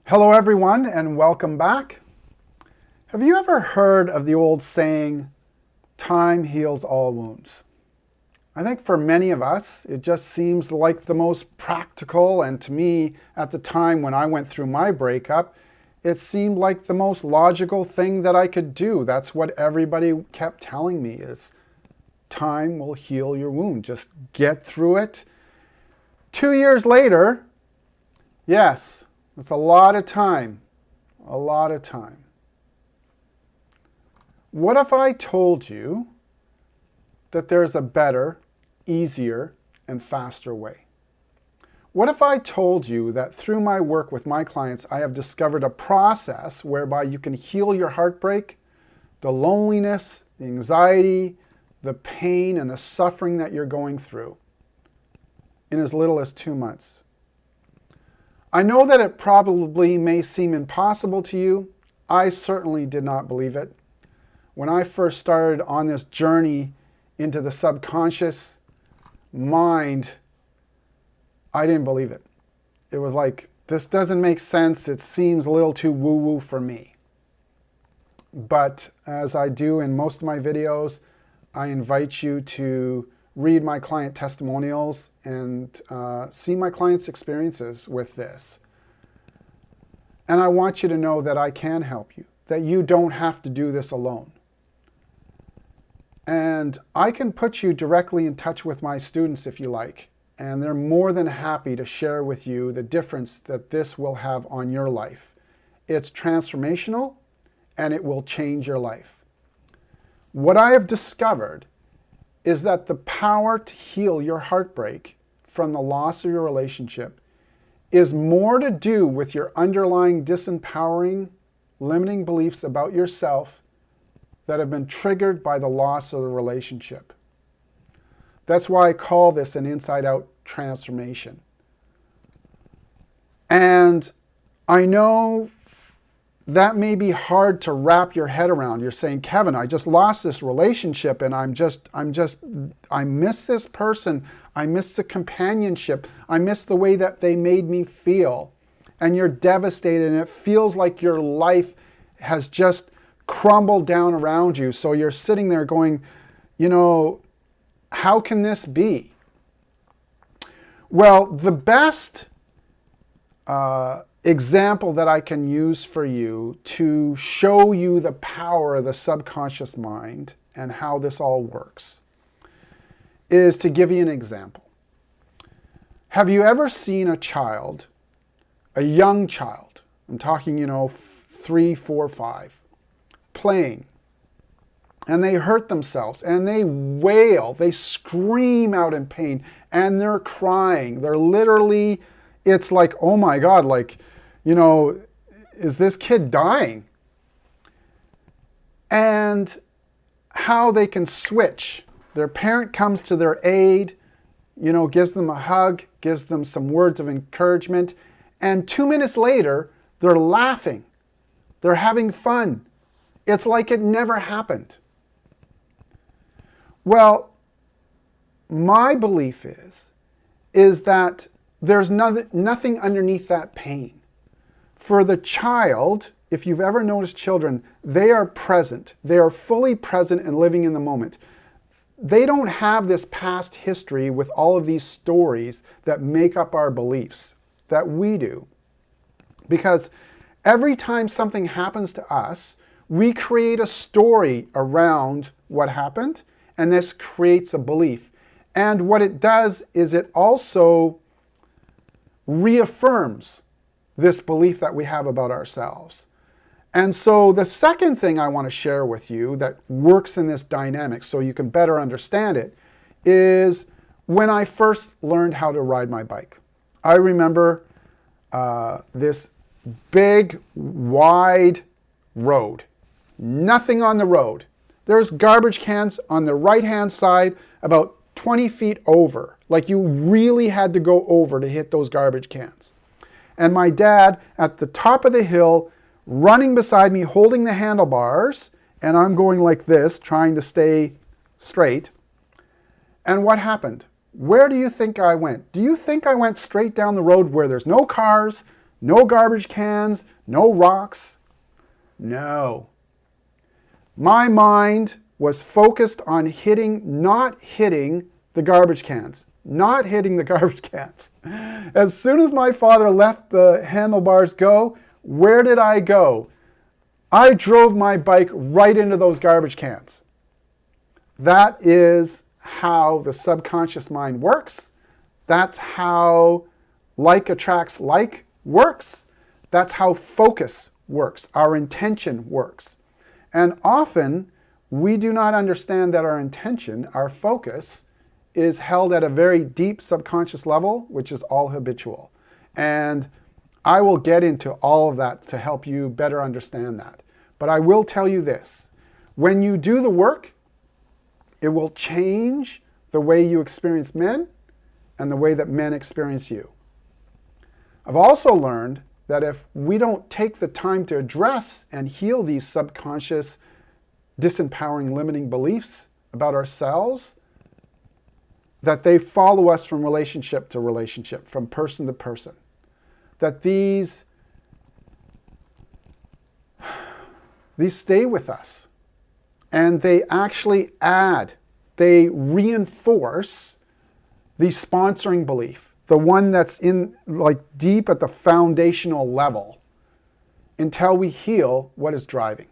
Hello everyone and welcome back. Have you ever heard of the old saying, time heals all wounds? I think for many of us, it just seems like the most practical, and to me, at the time when I went through my breakup, it seemed like the most logical thing that I could do. That's what everybody kept telling me is, time will heal your wound. Just get through it. 2 years later, yes, it's a lot of time. A lot of time. What if I told you that there's a better, easier, and faster way? What if I told you that through my work with my clients, I have discovered a process whereby you can heal your heartbreak, the loneliness, the anxiety, the pain, and the suffering that you're going through in as little as 2 months? I know that it probably may seem impossible to you. I certainly did not believe it. When I first started on this journey into the subconscious mind, I didn't believe it. It was like, this doesn't make sense. It seems a little too woo-woo for me. But as I do in most of my videos, I invite you to read my client testimonials and see my clients' experiences with this. And I want you to know that I can help you, that you don't have to do this alone. And I can put you directly in touch with my students if you like, and they're more than happy to share with you the difference that this will have on your life. It's transformational, and it will change your life. What I have discovered is that the power to heal your heartbreak from the loss of your relationship is more to do with your underlying disempowering, limiting beliefs about yourself that have been triggered by the loss of the relationship. That's why I call this an inside-out transformation. And I know that may be hard to wrap your head around. You're saying, Kevin, I just lost this relationship and I miss this person. I miss the companionship. I miss the way that they made me feel. And you're devastated and it feels like your life has just crumbled down around you. So you're sitting there going, how can this be? Well, the best example that I can use for you to show you the power of the subconscious mind and how this all works is to give you an example. Have you ever seen a child, a young child, I'm talking, 3, 4, 5, playing, and they hurt themselves and they wail, they scream out in pain and they're crying. They're literally, it's like, oh my God, is this kid dying? And how they can switch. Their parent comes to their aid, gives them a hug, gives them some words of encouragement, and 2 minutes later, they're laughing. They're having fun. It's like it never happened. Well, my belief is that there's nothing underneath that pain. For the child, if you've ever noticed children, they are present. They are fully present and living in the moment. They don't have this past history with all of these stories that make up our beliefs that we do. Because every time something happens to us, we create a story around what happened, and this creates a belief. And what it does is it also reaffirms this belief that we have about ourselves. And so the second thing I want to share with you that works in this dynamic so you can better understand it is when I first learned how to ride my bike. I remember this big, wide road. Nothing on the road. There's garbage cans on the right-hand side about 20 feet over. Like you really had to go over to hit those garbage cans. And my dad at the top of the hill, running beside me, holding the handlebars, and I'm going like this, trying to stay straight. And what happened? Where do you think I went? Do you think I went straight down the road where there's no cars, No garbage cans, no rocks. No. My mind was focused on not hitting the garbage cans. Not hitting the garbage cans. As soon as my father let the handlebars go, where did I go? I drove my bike right into those garbage cans. That is how the subconscious mind works. That's how like attracts like works. That's how focus works. Our intention works. And often we do not understand that our intention, our focus, is held at a very deep subconscious level, which is all habitual. And I will get into all of that to help you better understand that. But I will tell you this. When you do the work, it will change the way you experience men and the way that men experience you. I've also learned that if we don't take the time to address and heal these subconscious, disempowering, limiting beliefs about ourselves, that they follow us from relationship to relationship, from person to person. That these stay with us. And they actually they reinforce the sponsoring belief, the one that's in like deep at the foundational level, until we heal what is driving.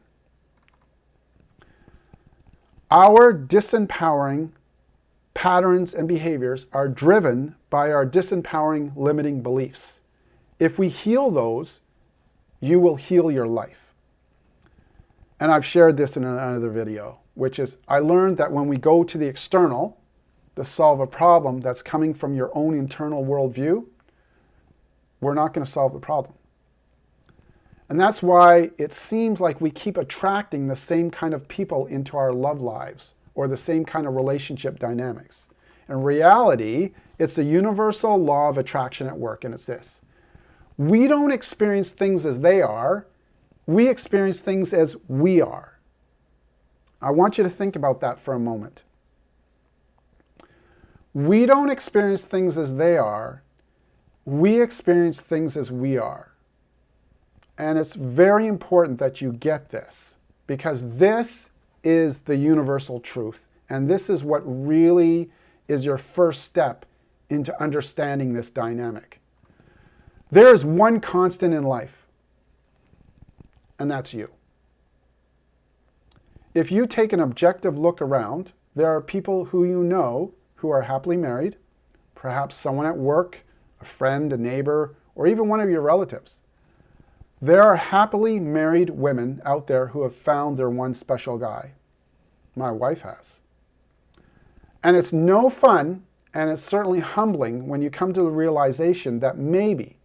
Our disempowering patterns and behaviors are driven by our disempowering limiting beliefs. If we heal those, you will heal your life. And I've shared this in another video, which is I learned that when we go to the external to solve a problem that's coming from your own internal worldview, we're not going to solve the problem. And that's why it seems like we keep attracting the same kind of people into our love lives or the same kind of relationship dynamics. In reality, it's the universal law of attraction at work, and it's this. We don't experience things as they are. We experience things as we are. I want you to think about that for a moment. We don't experience things as they are. We experience things as we are. And it's very important that you get this, because this is the universal truth. And this is what really is your first step into understanding this dynamic. There is one constant in life, and that's you. If you take an objective look around, there are people who you know who are happily married, perhaps someone at work, a friend, a neighbor, or even one of your relatives. There are happily married women out there who have found their one special guy. My wife has. And it's no fun, and it's certainly humbling when you come to the realization that maybe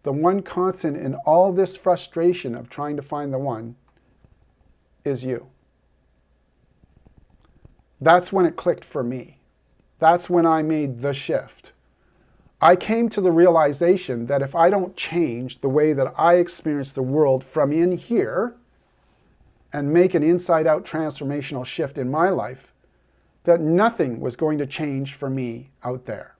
the one constant in all this frustration of trying to find the one is you. That's when it clicked for me. That's when I made the shift. I came to the realization that if I don't change the way that I experience the world from in here and make an inside-out transformational shift in my life, that nothing was going to change for me out there.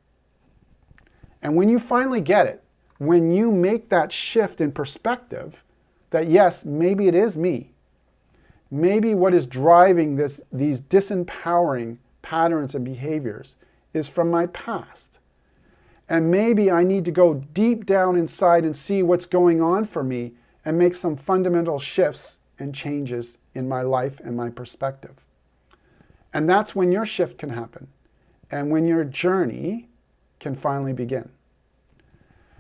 And when you finally get it, when you make that shift in perspective, that yes, maybe it is me. Maybe what is driving these disempowering patterns and behaviors is from my past. And maybe I need to go deep down inside and see what's going on for me and make some fundamental shifts and changes in my life and my perspective. And that's when your shift can happen and when your journey can finally begin.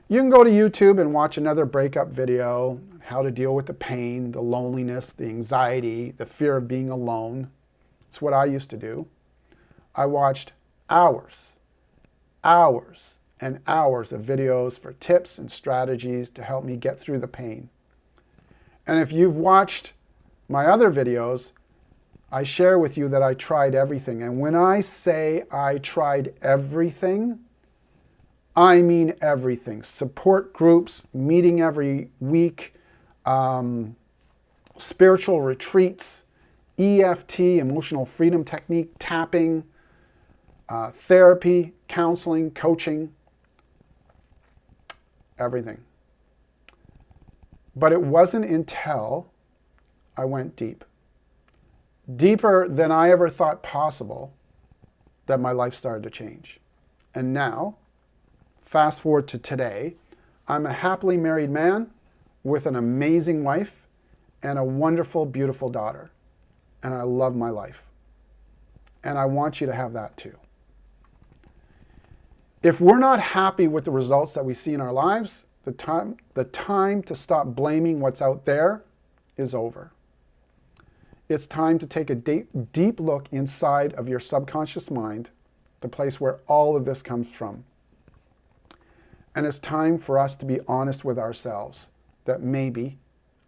You can go to YouTube and watch another breakup video, how to deal with the pain, the loneliness, the anxiety, the fear of being alone. It's what I used to do. I watched hours and hours of videos for tips and strategies to help me get through the pain. And if you've watched my other videos, I share with you that I tried everything. And when I say I tried everything, I mean everything. Support groups, meeting every week, spiritual retreats, EFT, emotional freedom technique, tapping, therapy, counseling, coaching, everything. But it wasn't until I went deep, deeper than I ever thought possible, that my life started to change. And now, fast forward to today, I'm a happily married man with an amazing wife and a wonderful, beautiful daughter. And I love my life. And I want you to have that too. If we're not happy with the results that we see in our lives, the time to stop blaming what's out there is over. It's time to take a deep look inside of your subconscious mind, the place where all of this comes from. And it's time for us to be honest with ourselves that maybe,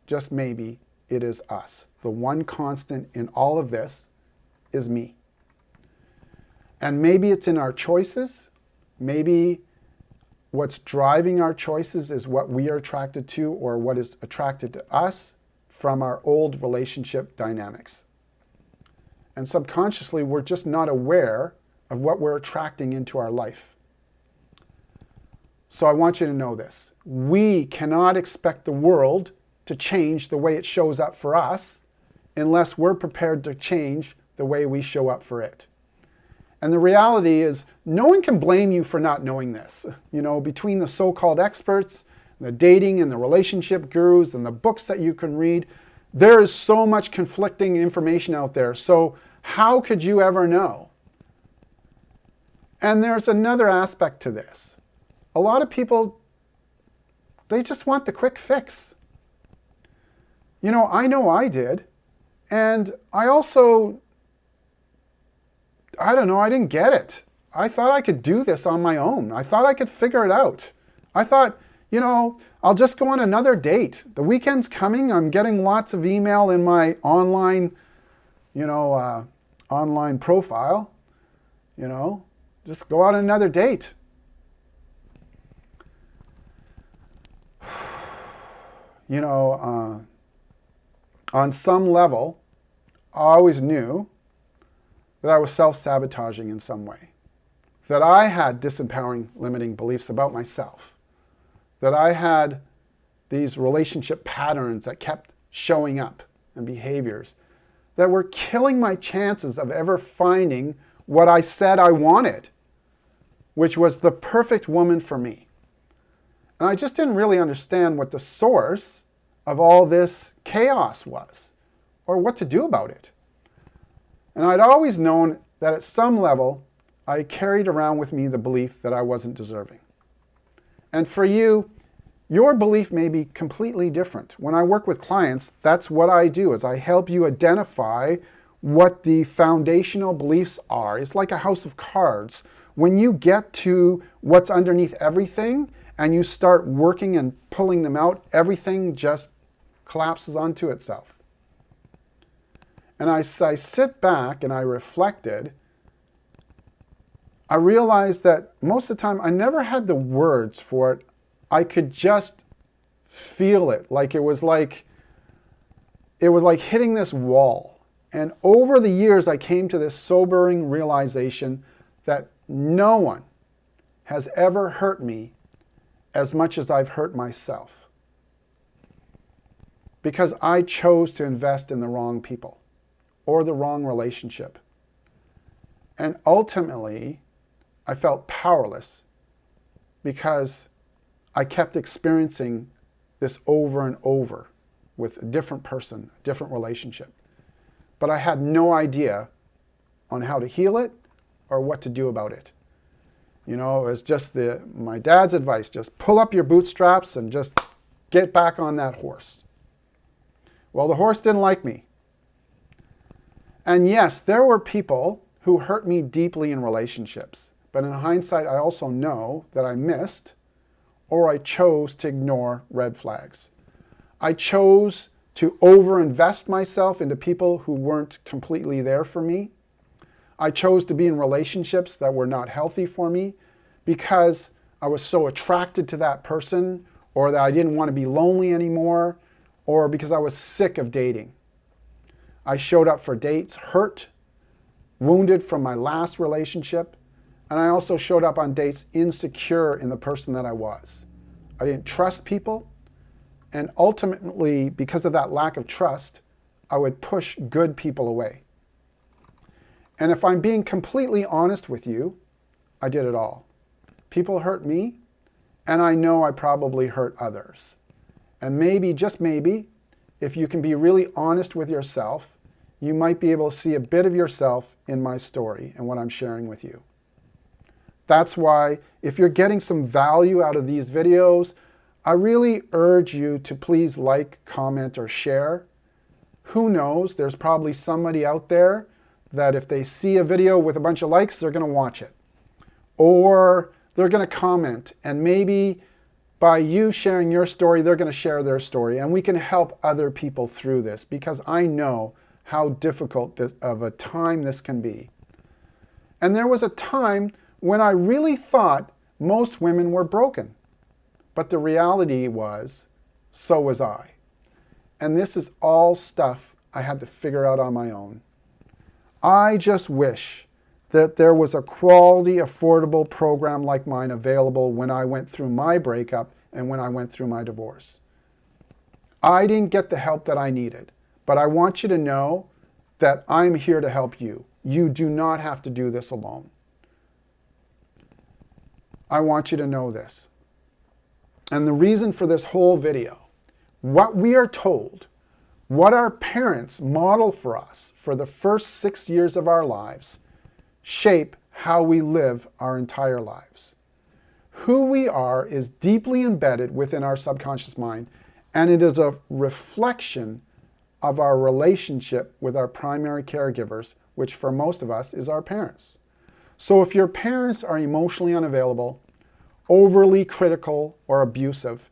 just maybe, it is us. The one constant in all of this is me. And maybe it's in our choices. Maybe what's driving our choices is what we are attracted to or what is attracted to us from our old relationship dynamics. And subconsciously, we're just not aware of what we're attracting into our life. So I want you to know this. We cannot expect the world to change the way it shows up for us unless we're prepared to change the way we show up for it. And the reality is, no one can blame you for not knowing this. You know, between the so-called experts, the dating and the relationship gurus and the books that you can read, there is so much conflicting information out there. So how could you ever know? And there's another aspect to this. A lot of people, they just want the quick fix. You know I did. And I also, I didn't get it. I thought I could do this on my own. I thought I could figure it out. I thought, I'll just go on another date. The weekend's coming. I'm getting lots of email in my online, online profile. Just go on another date. On some level, I always knew that I was self-sabotaging in some way, that I had disempowering, limiting beliefs about myself, that I had these relationship patterns that kept showing up and behaviors that were killing my chances of ever finding what I said I wanted, which was the perfect woman for me. And I just didn't really understand what the source of all this chaos was, or what to do about it. And I'd always known that at some level, I carried around with me the belief that I wasn't deserving. And for you, your belief may be completely different. When I work with clients, that's what I do, is I help you identify what the foundational beliefs are. It's like a house of cards. When you get to what's underneath everything and you start working and pulling them out, everything just collapses onto itself. And I sit back and I reflected, I realized that most of the time I never had the words for it. I could just feel it. It was like hitting this wall. And over the years, I came to this sobering realization that no one has ever hurt me as much as I've hurt myself. Because I chose to invest in the wrong people or the wrong relationship. And ultimately, I felt powerless because I kept experiencing this over and over with a different person, a different relationship. But I had no idea on how to heal it or what to do about it. It was just my dad's advice, just pull up your bootstraps and just get back on that horse. Well, the horse didn't like me. And yes, there were people who hurt me deeply in relationships. But in hindsight, I also know that I missed or I chose to ignore red flags. I chose to overinvest myself into people who weren't completely there for me. I chose to be in relationships that were not healthy for me because I was so attracted to that person, or that I didn't want to be lonely anymore, or because I was sick of dating. I showed up for dates hurt, wounded from my last relationship, and I also showed up on dates insecure in the person that I was. I didn't trust people, And ultimately, because of that lack of trust, I would push good people away. And if I'm being completely honest with you, I did it all. People hurt me, and I know I probably hurt others. And maybe, just maybe, if you can be really honest with yourself, you might be able to see a bit of yourself in my story and what I'm sharing with you. That's why, if you're getting some value out of these videos, I really urge you to please like, comment, or share. Who knows, there's probably somebody out there that if they see a video with a bunch of likes, they're going to watch it. Or they're going to comment, and maybe by you sharing your story, they're going to share their story, and we can help other people through this, because I know how difficult of a time this can be. And there was a time when I really thought most women were broken. But the reality was, so was I. And this is all stuff I had to figure out on my own. I just wish that there was a quality, affordable program like mine available when I went through my breakup and when I went through my divorce. I didn't get the help that I needed, but I want you to know that I'm here to help you. You do not have to do this alone. I want you to know this. And the reason for this whole video, what we are told, what our parents model for us for the first 6 years of our lives, shape how we live our entire lives. Who we are is deeply embedded within our subconscious mind, and it is a reflection of our relationship with our primary caregivers, which for most of us is our parents. So if your parents are emotionally unavailable, overly critical, or abusive,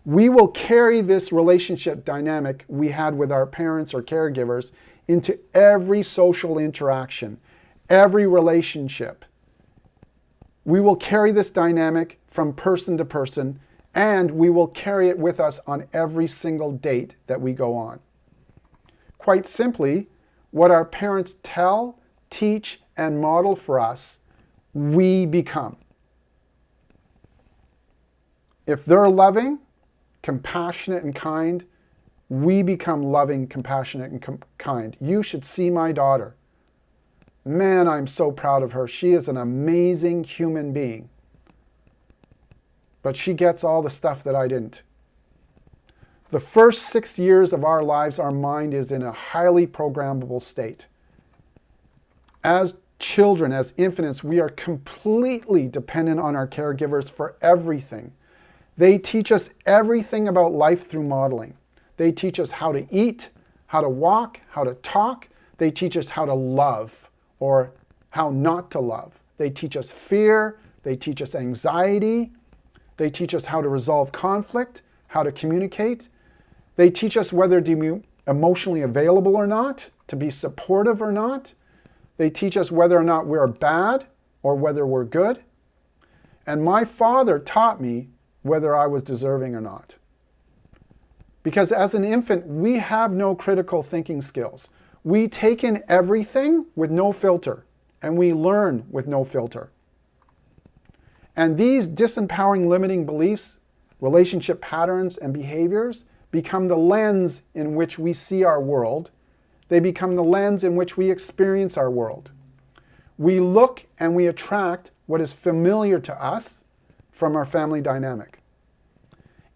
we will carry this relationship dynamic we had with our parents or caregivers into every social interaction, every relationship. We will carry this dynamic from person to person, and we will carry it with us on every single date that we go on. Quite simply, what our parents tell, teach, and model for us, we become. If they're loving, compassionate, and kind, we become loving, compassionate, and kind. You should see my daughter. Man, I'm so proud of her. She is an amazing human being. But she gets all the stuff that I didn't. The first 6 years of our lives, our mind is in a highly programmable state. As children, as infants, we are completely dependent on our caregivers for everything. They teach us everything about life through modeling. They teach us how to eat, how to walk, how to talk. They teach us how to love or how not to love. They teach us fear. They teach us anxiety. They teach us how to resolve conflict, how to communicate. They teach us whether to be emotionally available or not, to be supportive or not. They teach us whether or not we're bad or whether we're good. And my father taught me whether I was deserving or not. Because as an infant, we have no critical thinking skills. We take in everything with no filter, and we learn with no filter. And these disempowering limiting beliefs, relationship patterns, and behaviors become the lens in which we see our world. They become the lens in which we experience our world. We look and we attract what is familiar to us from our family dynamic.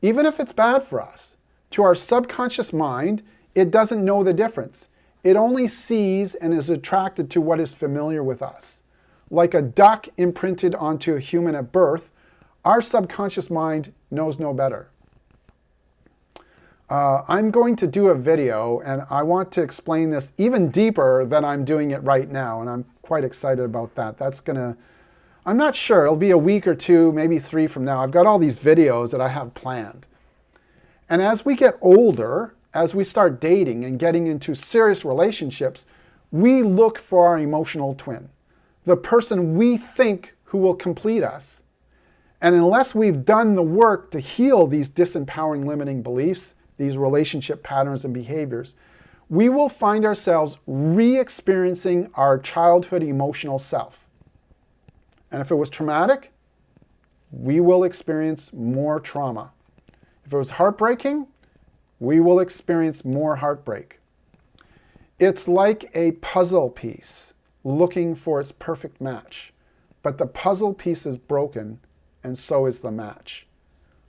Even if it's bad for us, to our subconscious mind, it doesn't know the difference. It only sees and is attracted to what is familiar with us. Like a duck imprinted onto a human at birth, our subconscious mind knows no better. I'm going to do a video, and I want to explain this even deeper than I'm doing it right now, and I'm quite excited about that. I'm not sure, it'll be a week or two, maybe 3 from now. I've got all these videos that I have planned. And as we get older, as we start dating and getting into serious relationships, we look for our emotional twin, the person we think who will complete us. And unless we've done the work to heal these disempowering limiting beliefs, these relationship patterns and behaviors, we will find ourselves re-experiencing our childhood emotional self. And if it was traumatic, we will experience more trauma. If it was heartbreaking, we will experience more heartbreak. It's like a puzzle piece looking for its perfect match, but the puzzle piece is broken and so is the match.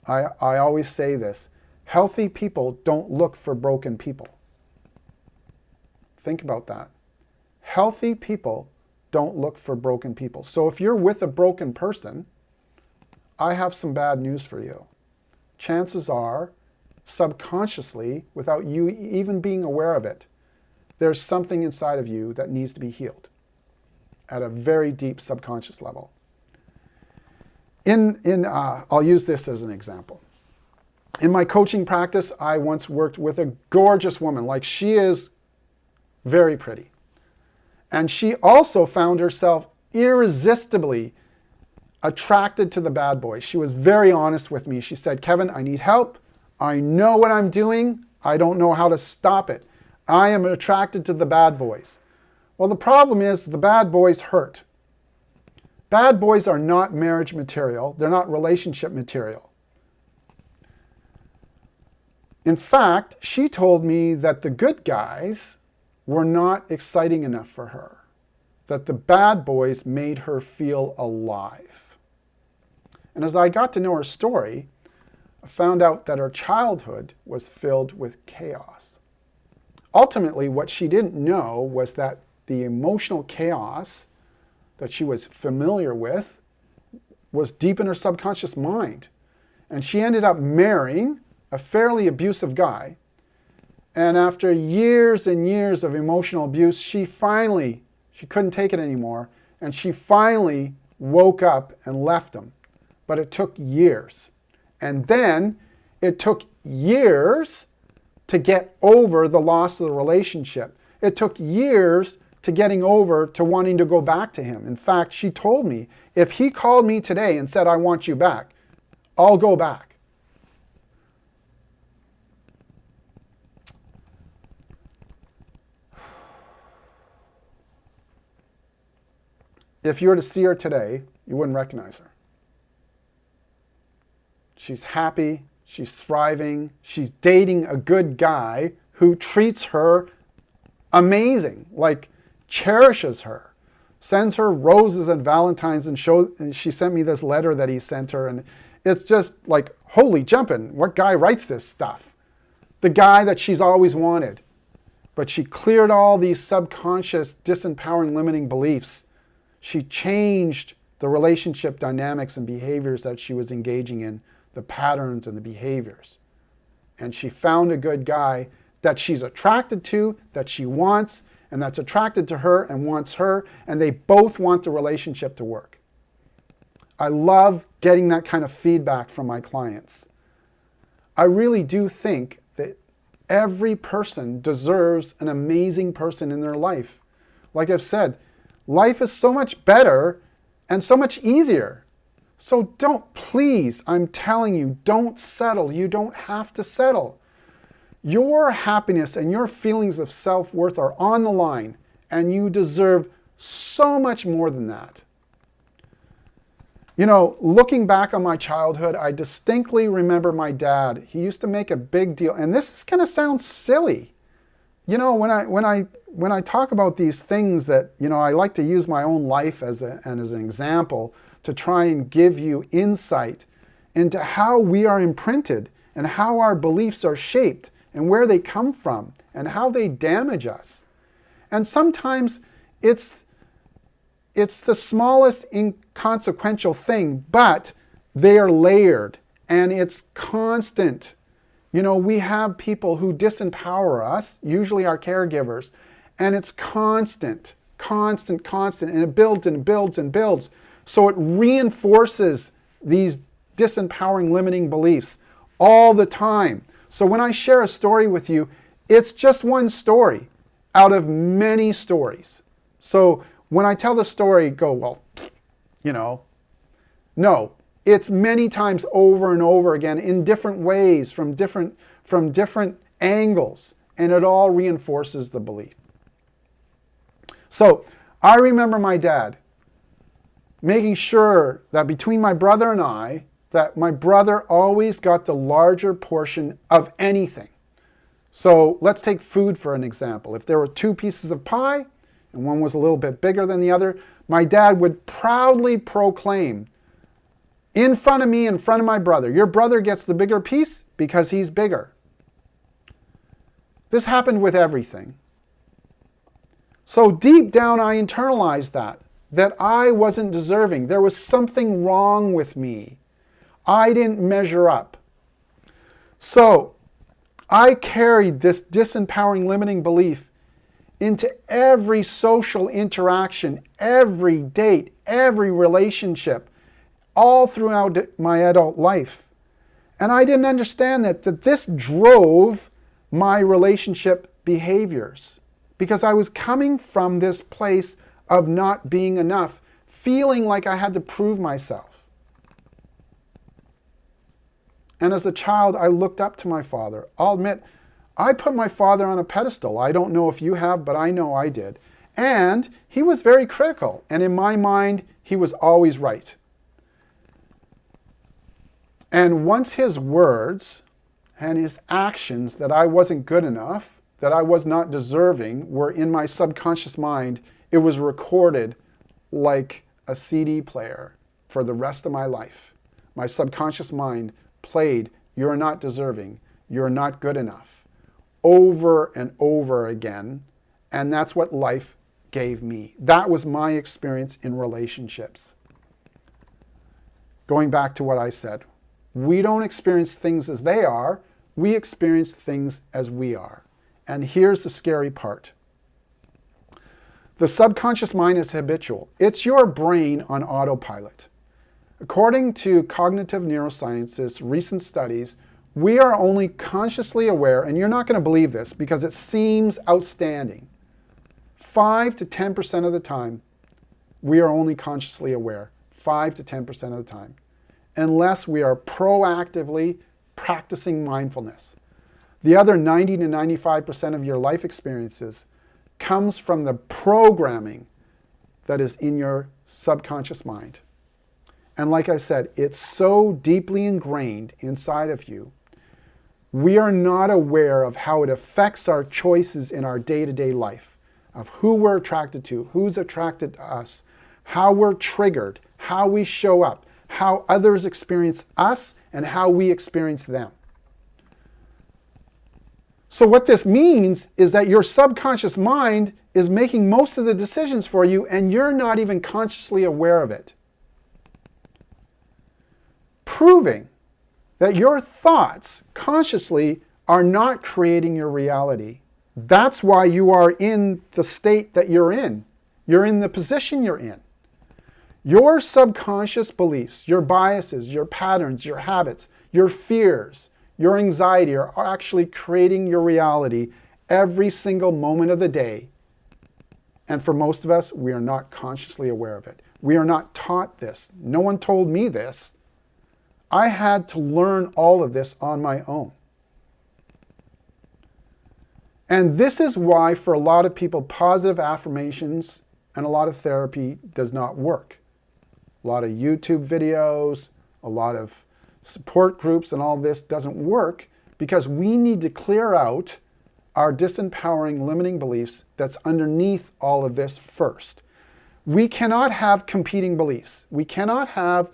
I always say this, healthy people don't look for broken people. Think about that. Healthy people don't look for broken people. So if you're with a broken person, I have some bad news for you. Chances are, subconsciously, without you even being aware of it, there's something inside of you that needs to be healed at a very deep subconscious level. I'll use this as an example. In my coaching practice, I once worked with a gorgeous woman. Like, she is very pretty. And she also found herself irresistibly attracted to the bad boy. She was very honest with me. She said, Kevin, I need help. I know what I'm doing. I don't know how to stop it. I am attracted to the bad boys. Well, the problem is the bad boys hurt. Bad boys are not marriage material. They're not relationship material. In fact, she told me that the good guys were not exciting enough for her, that the bad boys made her feel alive. And as I got to know her story, I found out that her childhood was filled with chaos. Ultimately, what she didn't know was that the emotional chaos that she was familiar with was deep in her subconscious mind. And she ended up marrying a fairly abusive guy. And after years and years of emotional abuse, she couldn't take it anymore. And she finally woke up and left him. But it took years. And then it took years to get over the loss of the relationship. It took years to getting over to wanting to go back to him. In fact, she told me, if he called me today and said, I want you back, I'll go back. If you were to see her today, you wouldn't recognize her. She's happy, she's thriving, she's dating a good guy who treats her amazing, like cherishes her, sends her roses at Valentine's, and she sent me this letter that he sent her, and it's just like, holy jumping, what guy writes this stuff? The guy that she's always wanted. But she cleared all these subconscious, disempowering, limiting beliefs. She changed the relationship dynamics and behaviors that she was engaging in, the patterns and the behaviors. And she found a good guy that she's attracted to, that she wants, and that's attracted to her and wants her, and they both want the relationship to work. I love getting that kind of feedback from my clients. I really do think that every person deserves an amazing person in their life. Like I've said, life is so much better and so much easier. So please, I'm telling you, don't settle. You don't have to settle. Your happiness and your feelings of self-worth are on the line, and you deserve so much more than that. You know, looking back on my childhood, I distinctly remember my dad. He used to make a big deal, and this is going to sound silly. You know, when I talk about these things that, you know, I like to use my own life as an example to try and give you insight into how we are imprinted and how our beliefs are shaped and where they come from and how they damage us. And sometimes it's the smallest inconsequential thing, but they are layered and it's constant. You know, we have people who disempower us, usually our caregivers, and it's constant, and it builds and builds and builds. So it reinforces these disempowering, limiting beliefs all the time. So when I share a story with you, it's just one story out of many stories. So when I tell the story, go, well, you know, no. It's many times over and over again in different ways, from different angles, and it all reinforces the belief. So I remember my dad making sure that between my brother and I, that my brother always got the larger portion of anything. So let's take food for an example. If there were two pieces of pie and one was a little bit bigger than the other, my dad would proudly proclaim in front of me, in front of my brother, your brother gets the bigger piece because he's bigger. This happened with everything. So deep down I internalized that I wasn't deserving. There was something wrong with me. I didn't measure up. So I carried this disempowering limiting belief into every social interaction, every date, every relationship, all throughout my adult life. And I didn't understand that this drove my relationship behaviors because I was coming from this place of not being enough, feeling like I had to prove myself. And as a child, I looked up to my father. I'll admit, I put my father on a pedestal. I don't know if you have, but I know I did. And he was very critical. And in my mind, he was always right. And once his words and his actions that I wasn't good enough, that I was not deserving, were in my subconscious mind, it was recorded like a CD player for the rest of my life. My subconscious mind played, "You're not deserving, you're not good enough," over and over again. And that's what life gave me. That was my experience in relationships. Going back to what I said, we don't experience things as they are, we experience things as we are. And here's the scary part. The subconscious mind is habitual. It's your brain on autopilot. According to cognitive neuroscience's recent studies, we are only consciously aware, and you're not going to believe this because it seems outstanding, 5 to 10% of the time, we are only consciously aware, 5 to 10% of the time, unless we are proactively practicing mindfulness. The other 90 to 95% of your life experiences comes from the programming that is in your subconscious mind. And like I said, it's so deeply ingrained inside of you, we are not aware of how it affects our choices in our day-to-day life, of who we're attracted to, who's attracted to us, how we're triggered, how we show up, how others experience us, and how we experience them. So what this means is that your subconscious mind is making most of the decisions for you, and you're not even consciously aware of it. Proving that your thoughts consciously are not creating your reality. That's why you are in the state that you're in. You're in the position you're in. Your subconscious beliefs, your biases, your patterns, your habits, your fears, your anxiety are actually creating your reality every single moment of the day. And for most of us, we are not consciously aware of it. We are not taught this. No one told me this. I had to learn all of this on my own. And this is why for a lot of people, positive affirmations and a lot of therapy does not work. A lot of YouTube videos, a lot of support groups and all this doesn't work because we need to clear out our disempowering limiting beliefs that's underneath all of this first. We cannot have competing beliefs. We cannot have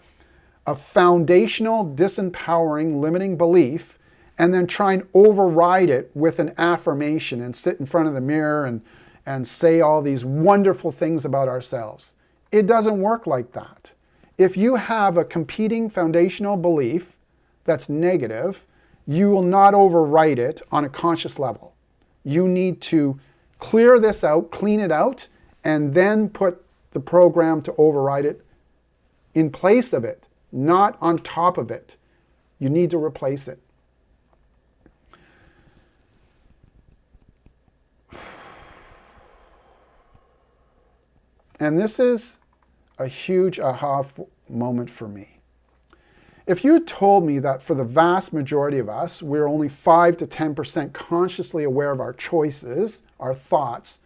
a foundational disempowering limiting belief and then try and override it with an affirmation and sit in front of the mirror and say all these wonderful things about ourselves. It doesn't work like that. If you have a competing foundational belief that's negative, you will not overwrite it on a conscious level. You need to clear this out, clean it out, and then put the program to override it in place of it, not on top of it. You need to replace it. And this is a huge aha moment for me. If you told me that for the vast majority of us, we're only 5 to 10% consciously aware of our choices, our thoughts,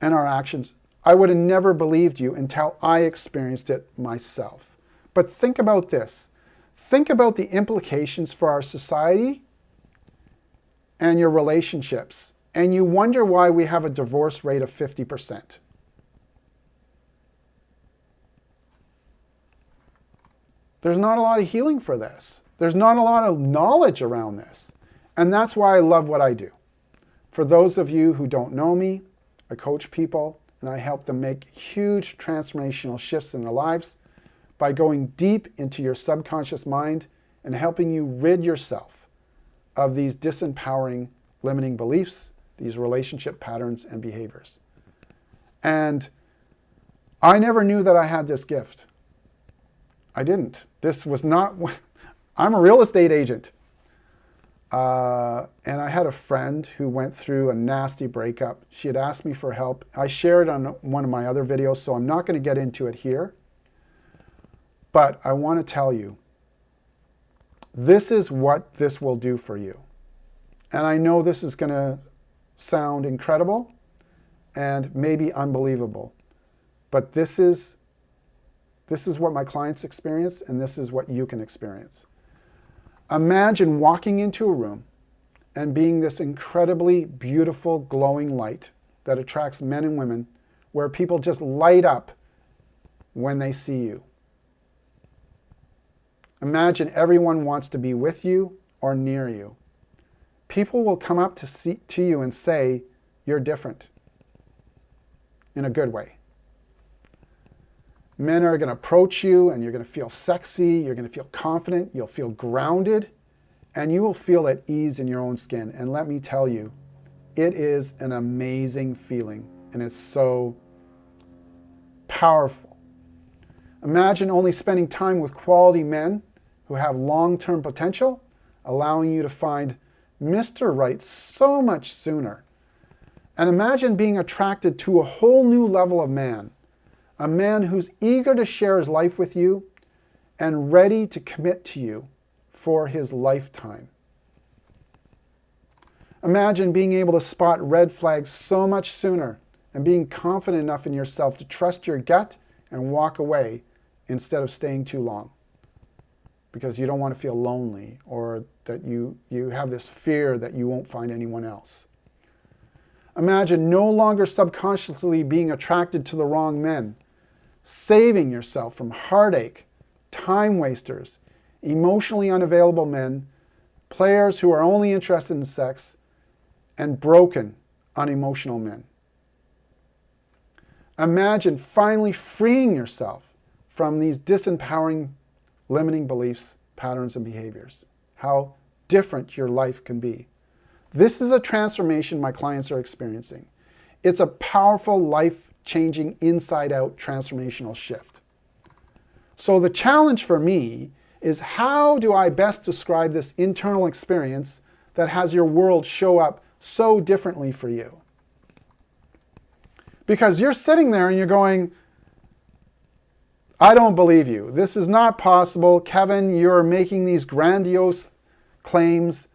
and our actions, I would have never believed you until I experienced it myself. But think about this. Think about the implications for our society and your relationships, and you wonder why we have a divorce rate of 50%. There's not a lot of healing for this. There's not a lot of knowledge around this. And that's why I love what I do. For those of you who don't know me, I coach people and I help them make huge transformational shifts in their lives by going deep into your subconscious mind and helping you rid yourself of these disempowering, limiting beliefs, these relationship patterns and behaviors. And I never knew that I had this gift. I didn't. This was not, I'm a real estate agent. And I had a friend who went through a nasty breakup. She had asked me for help. I shared on one of my other videos, so I'm not going to get into it here. But I want to tell you, this is what this will do for you. And I know this is going to sound incredible and maybe unbelievable, but this is what my clients experience, and this is what you can experience. Imagine walking into a room and being this incredibly beautiful, glowing light that attracts men and women, where people just light up when they see you. Imagine everyone wants to be with you or near you. People will come up to you and say, "You're different," in a good way. Men are going to approach you and you're going to feel sexy, you're going to feel confident, you'll feel grounded, and you will feel at ease in your own skin. And let me tell you, it is an amazing feeling, and it's so powerful. Imagine only spending time with quality men who have long-term potential, allowing you to find Mr. Right so much sooner. And imagine being attracted to a whole new level of man, a man who's eager to share his life with you and ready to commit to you for his lifetime. Imagine being able to spot red flags so much sooner and being confident enough in yourself to trust your gut and walk away instead of staying too long, because you don't want to feel lonely or that you have this fear that you won't find anyone else. Imagine no longer subconsciously being attracted to the wrong men, saving yourself from heartache, time wasters, emotionally unavailable men, players who are only interested in sex, and broken, unemotional men. Imagine finally freeing yourself from these disempowering, limiting beliefs, patterns, and behaviors. How different your life can be. This is a transformation my clients are experiencing. It's a powerful, life-changing, inside-out transformational shift. So the challenge for me is, how do I best describe this internal experience that has your world show up so differently for you? Because you're sitting there and you're going, "I don't believe you. This is not possible. Kevin, you're making these grandiose claims,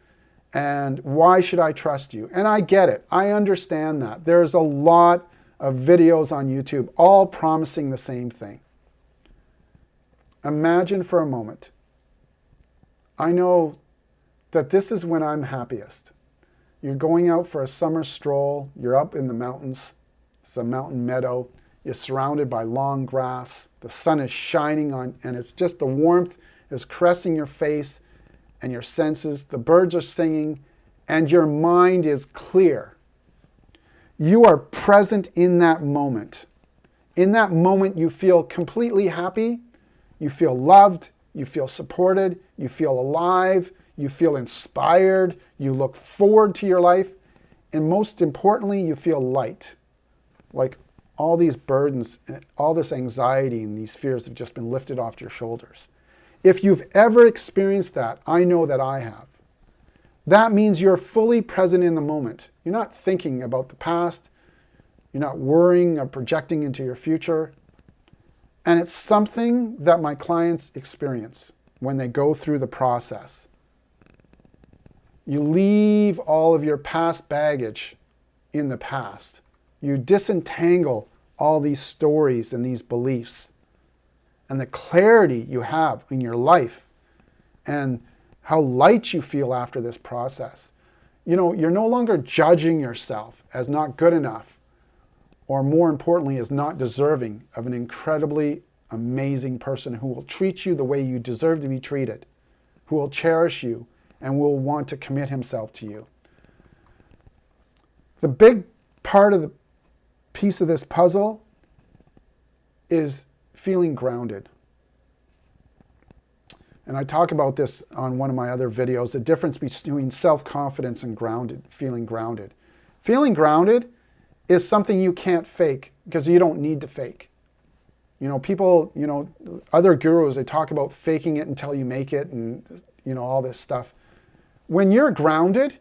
and why should I trust you?" And I get it. I understand that. There's a lot of videos on YouTube all promising the same thing. Imagine for a moment. I know that this is when I'm happiest. You're going out for a summer stroll. You're up in the mountains. It's a mountain meadow. You're surrounded by long grass. The sun is shining on, and it's just the warmth is caressing your face and your senses. The birds are singing, and your mind is clear. You are present in that moment. In that moment, you feel completely happy. You feel loved. You feel supported. You feel alive. You feel inspired. You look forward to your life. And most importantly, you feel light. Like all these burdens and all this anxiety and these fears have just been lifted off your shoulders. If you've ever experienced that, I know that I have. That means you're fully present in the moment. You're not thinking about the past. You're not worrying or projecting into your future. And it's something that my clients experience when they go through the process. You leave all of your past baggage in the past. You disentangle all these stories and these beliefs. And the clarity you have in your life and how light you feel after this process. you're no longer judging yourself as not good enough, or more importantly, as not deserving of an incredibly amazing person who will treat you the way you deserve to be treated, who will cherish you and will want to commit himself to you. The big part of the piece of this puzzle is feeling grounded. And I talk about this on one of my other videos, the difference between self-confidence and feeling grounded. Feeling grounded is something you can't fake because you don't need to fake. People, other gurus, they talk about faking it until you make it and, all this stuff. When you're grounded,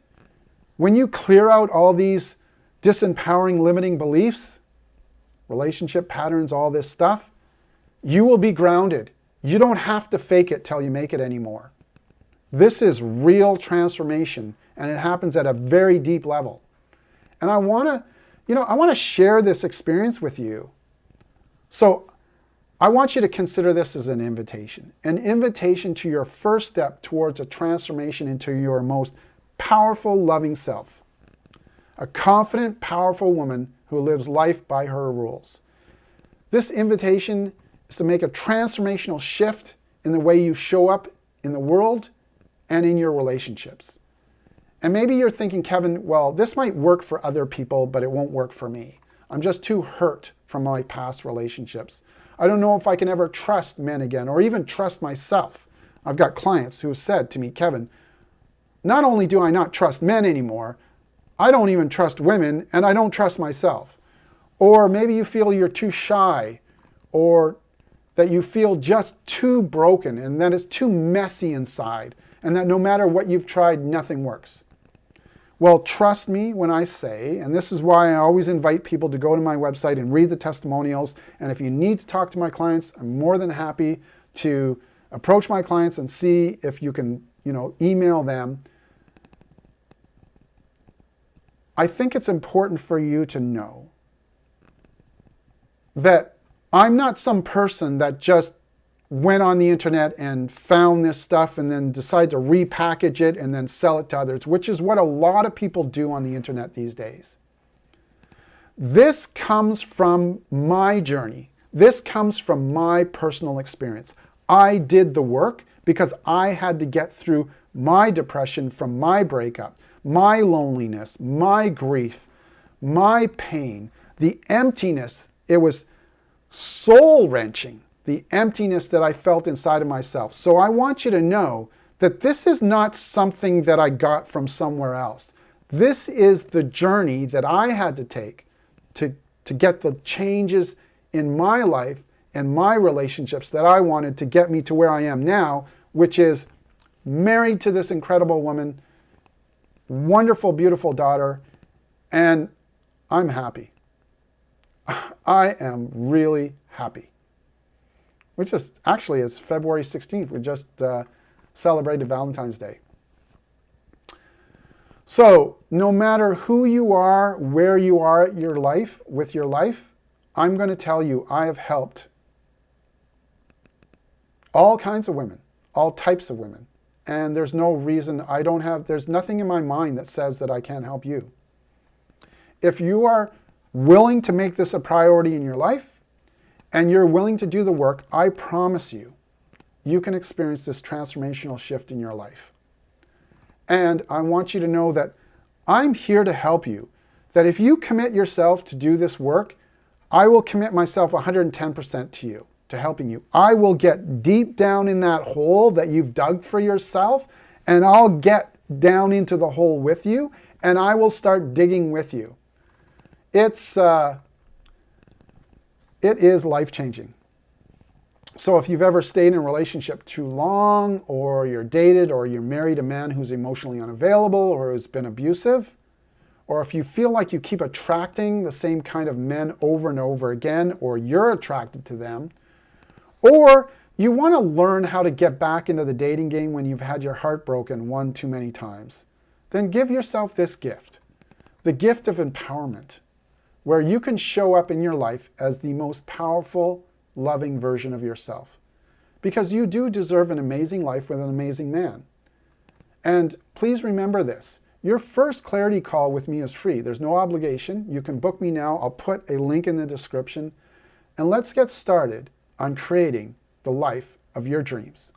when you clear out all these disempowering, limiting beliefs, relationship patterns, all this stuff, you will be grounded. You don't have to fake it till you make it anymore. This is real transformation, and it happens at a very deep level. And I want to share this experience with you. So I want you to consider this as an invitation to your first step towards a transformation into your most powerful, loving self. A confident, powerful woman who lives life by her rules. This invitation is to make a transformational shift in the way you show up in the world and in your relationships. And maybe you're thinking, Kevin, well, this might work for other people, but it won't work for me. I'm just too hurt from my past relationships. I don't know if I can ever trust men again or even trust myself. I've got clients who have said to me, Kevin, not only do I not trust men anymore, I don't even trust women and I don't trust myself. Or maybe you feel you're too shy, or that you feel just too broken and that it's too messy inside, and that no matter what you've tried, nothing works. Well, trust me when I say, and this is why I always invite people to go to my website and read the testimonials, and if you need to talk to my clients, I'm more than happy to approach my clients and see if you can, email them. I think it's important for you to know that I'm not some person that just went on the internet and found this stuff and then decided to repackage it and then sell it to others, which is what a lot of people do on the internet these days. This comes from my journey. This comes from my personal experience. I did the work because I had to get through my depression from my breakup, my loneliness, my grief, my pain, the emptiness. It was soul-wrenching, the emptiness that I felt inside of myself. So I want you to know that this is not something that I got from somewhere else. This is the journey that I had to take to get the changes in my life and my relationships that I wanted to get me to where I am now, which is married to this incredible woman, wonderful, beautiful daughter, and I'm happy. I am really happy. Which is actually, it's February 16th. We just celebrated Valentine's Day. So no matter who you are, where you are at your life, with your life, I'm going to tell you I have helped all kinds of women, all types of women. And there's no reason there's nothing in my mind that says that I can't help you. If you are willing to make this a priority in your life, and you're willing to do the work, I promise you, you can experience this transformational shift in your life. And I want you to know that I'm here to help you. That if you commit yourself to do this work, I will commit myself 110% to you, to helping you. I will get deep down in that hole that you've dug for yourself, and I'll get down into the hole with you, and I will start digging with you. It is life-changing. So if you've ever stayed in a relationship too long, or you're dated, or you're married a man who's emotionally unavailable, or who's been abusive, or if you feel like you keep attracting the same kind of men over and over again, or you're attracted to them, or you want to learn how to get back into the dating game when you've had your heart broken one too many times, then give yourself this gift, the gift of empowerment, where you can show up in your life as the most powerful, loving version of yourself. Because you do deserve an amazing life with an amazing man. And please remember this, Your first clarity call with me is free. There's no obligation. You can book me now. I'll put a link in the description. And let's get started on creating the life of your dreams.